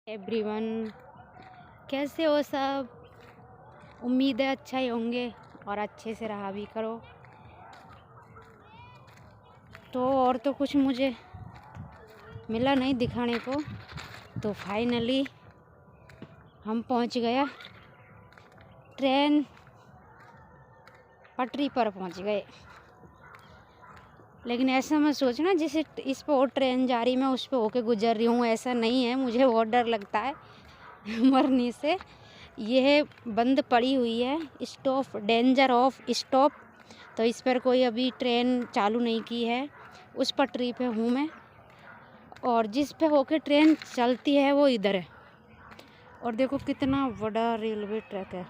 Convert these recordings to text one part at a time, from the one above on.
Everyone, कैसे हो सब। उम्मीद है अच्छा ही होंगे और अच्छे से रहा भी करो। तो और तो कुछ मुझे मिला नहीं दिखाने को, तो फाइनली हम पहुंच गया, ट्रेन पटरी पर पहुंच गए। लेकिन ऐसा मत सोचना जैसे इस पे और ट्रेन जा रही मैं उस पे होके गुजर रही हूँ, ऐसा नहीं है। मुझे बहुत डर लगता है मरने से। यह बंद पड़ी हुई है, स्टॉप, डेंजर ऑफ स्टॉप। तो इस पर कोई अभी ट्रेन चालू नहीं की है। उस पटरी पे हूँ मैं, और जिस पे होके ट्रेन चलती है वो इधर है। और देखो कितना बड़ा रेलवे ट्रैक है,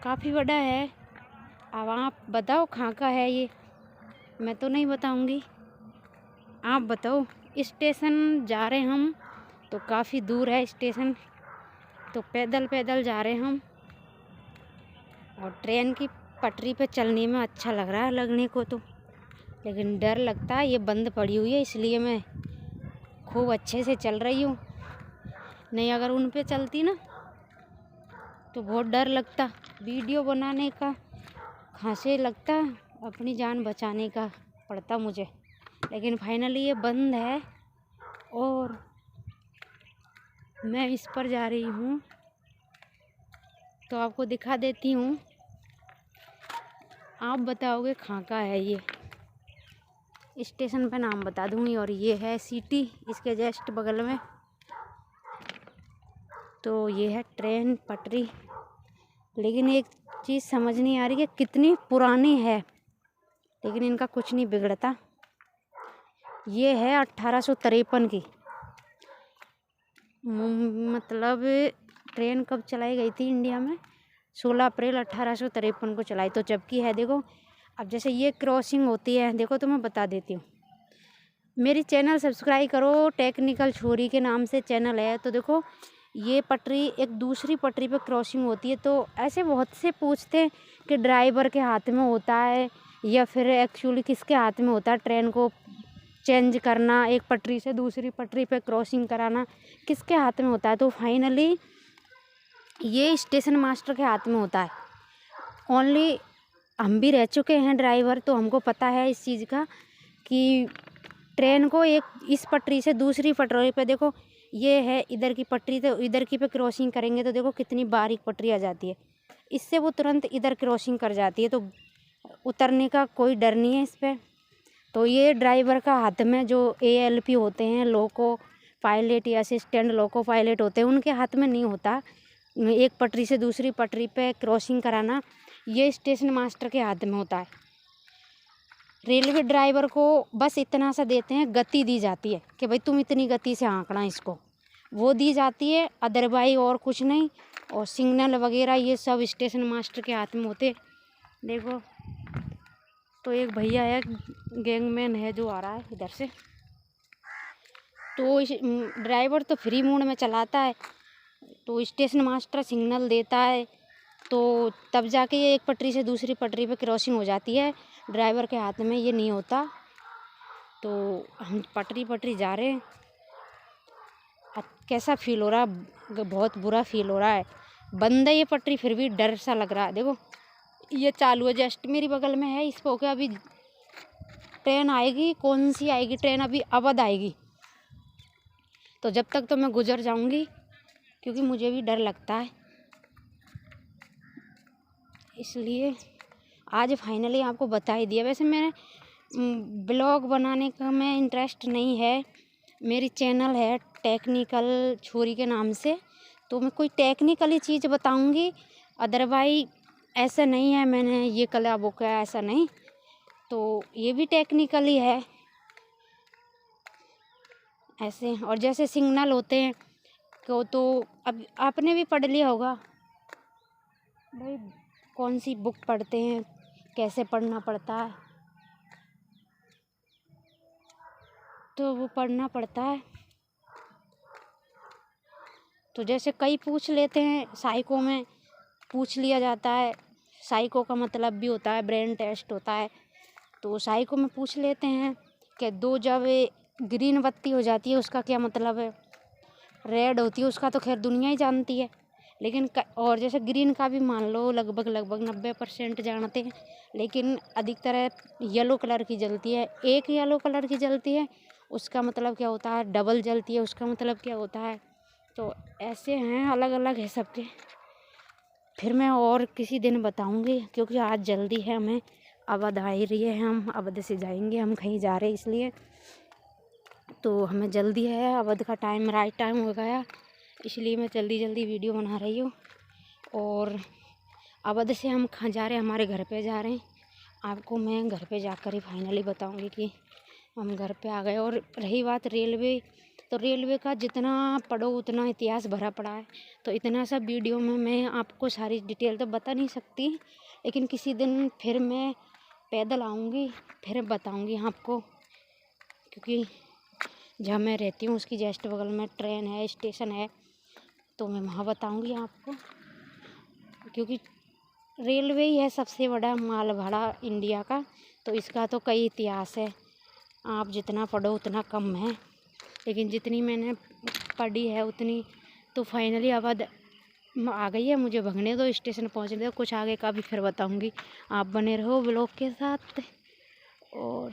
काफ़ी बड़ा है। अब आप बताओ कहाँ का है ये, मैं तो नहीं बताऊंगी, आप बताओ। स्टेशन जा रहे हम, तो काफ़ी दूर है स्टेशन, तो पैदल पैदल जा रहे हम। और ट्रेन की पटरी पे चलने में अच्छा लग रहा है लगने को तो, लेकिन डर लगता है। ये बंद पड़ी हुई है इसलिए मैं खूब अच्छे से चल रही हूँ। नहीं अगर उन पे चलती ना तो बहुत डर लगता, वीडियो बनाने का कहाँ से लगता, अपनी जान बचाने का पड़ता मुझे। लेकिन फाइनली ये बंद है और मैं इस पर जा रही हूँ, तो आपको दिखा देती हूँ। आप बताओगे कहाँ का है ये, स्टेशन पे नाम बता दूँगी। और ये है सिटी, इसके जस्ट बगल में। तो ये है ट्रेन पटरी। लेकिन एक चीज़ समझ नहीं आ रही है कितनी पुरानी है, लेकिन इनका कुछ नहीं बिगड़ता। ये है 1853 की, मतलब ट्रेन कब चलाई गई थी इंडिया में, 16 अप्रैल 1853 को चलाई। तो जब की है देखो। अब जैसे ये क्रॉसिंग होती है, देखो तो मैं बता देती हूँ। मेरी चैनल सब्सक्राइब करो, टेक्निकल छोरी के नाम से चैनल है। तो देखो ये पटरी एक दूसरी पटरी पे क्रॉसिंग होती है। तो ऐसे बहुत से पूछते हैं कि ड्राइवर के हाथ में होता है या फिर एक्चुअली किसके हाथ में होता है ट्रेन को चेंज करना, एक पटरी से दूसरी पटरी पे क्रॉसिंग कराना किसके हाथ में होता है। तो फाइनली ये स्टेशन मास्टर के हाथ में होता है। ओनली हम भी रह चुके हैं ड्राइवर, तो हमको पता है इस चीज़ का कि ट्रेन को एक इस पटरी से दूसरी पटरी पे, देखो ये है इधर की पटरी, तो इधर की पे क्रॉसिंग करेंगे तो देखो कितनी बारीक पटरी आ जाती है। इससे वो तुरंत इधर क्रॉसिंग कर जाती है, तो उतरने का कोई डर नहीं है इस पर। तो ये ड्राइवर का हाथ में जो ALP होते हैं, लोको पायलट या असिस्टेंट लोको पायलट होते हैं, उनके हाथ में नहीं होता एक पटरी से दूसरी पटरी पे क्रॉसिंग कराना। ये स्टेशन मास्टर के हाथ में होता है। रेलवे ड्राइवर को बस इतना सा देते हैं, गति दी जाती है कि भाई तुम इतनी गति से हाँकना इसको, वो दी जाती है, अदरवाइज और कुछ नहीं। और सिग्नल वगैरह ये सब स्टेशन मास्टर के हाथ में होते। देखो तो एक भैया है, गैंगमैन है जो आ रहा है इधर से। तो ड्राइवर तो फ्री मोड में चलाता है, तो स्टेशन मास्टर सिग्नल देता है, तो तब जाके ये एक पटरी से दूसरी पटरी पे क्रॉसिंग हो जाती है। ड्राइवर के हाथ में ये नहीं होता। तो हम पटरी पटरी जा रहे हैं। अब कैसा फील हो रहा है, बहुत बुरा फील हो रहा है। बंद है ये पटरी, फिर भी डर सा लग रहा है। देखो ये चालू है, जस्ट मेरी बगल में है। इस पे होके अभी ट्रेन आएगी, कौन सी आएगी ट्रेन, अभी अवध आएगी। तो जब तक तो मैं गुजर जाऊंगी, क्योंकि मुझे भी डर लगता है। इसलिए आज फाइनली आपको बता ही दिया। वैसे मैंने ब्लॉग बनाने का मैं इंटरेस्ट नहीं है, मेरी चैनल है टेक्निकल छोरी के नाम से, तो मैं कोई टेक्निकली चीज़ बताऊंगी। अदरवाइज ऐसा नहीं है मैंने ये कला वो किया, ऐसा नहीं। तो ये भी टेक्निकली है ऐसे। और जैसे सिग्नल होते हैं तो अब आपने भी पढ़ लिया होगा भाई, कौन सी बुक पढ़ते हैं, कैसे पढ़ना पड़ता है, तो वो पढ़ना पड़ता है। तो जैसे कई पूछ लेते हैं, साइको में पूछ लिया जाता है। साइको का मतलब भी होता है ब्रेन टेस्ट होता है। तो साइको में पूछ लेते हैं कि दो जब ग्रीन बत्ती हो जाती है उसका क्या मतलब है। रेड होती है उसका तो खैर दुनिया ही जानती है, लेकिन और जैसे ग्रीन का भी मान लो लगभग 90% जानते हैं, लेकिन अधिकतर येलो कलर की जलती है। एक येलो कलर की जलती है उसका मतलब क्या होता है, डबल जलती है उसका मतलब क्या होता है। तो ऐसे हैं, अलग अलग है सबके। फिर मैं और किसी दिन बताऊंगी, क्योंकि आज जल्दी है, हमें अवध आ ही रही है, हम अवध से जाएंगे, हम कहीं जा रहे हैं इसलिए तो हमें जल्दी है। अवध का टाइम राइट टाइम हो गया, इसलिए मैं जल्दी जल्दी वीडियो बना रही हूँ। और अवध से हम कहाँ जा रहे हैं, हमारे घर पे जा रहे हैं। आपको मैं घर पे जाकर ही फाइनली बताऊंगी कि हम घर पे आ गए। और रही बात रेलवे, तो रेलवे का जितना पढ़ो उतना इतिहास भरा पड़ा है, तो इतना सब वीडियो में मैं आपको सारी डिटेल तो बता नहीं सकती, लेकिन किसी दिन फिर मैं पैदल आऊँगी, फिर बताऊँगी आपको। क्योंकि जहाँ मैं रहती हूँ उसकी जस्ट बगल में ट्रेन है, स्टेशन है, तो मैं वहाँ बताऊँगी आपको। क्योंकि रेलवे ही है सबसे बड़ा माल भाड़ा इंडिया का, तो इसका तो कई इतिहास है। आप जितना पढ़ो उतना कम है, लेकिन जितनी मैंने पढ़ी है उतनी तो फाइनली अवध आ गई है। मुझे भगने दो, स्टेशन पहुँचने दो, कुछ आगे का भी फिर बताऊँगी। आप बने रहो ब्लॉग के साथ। और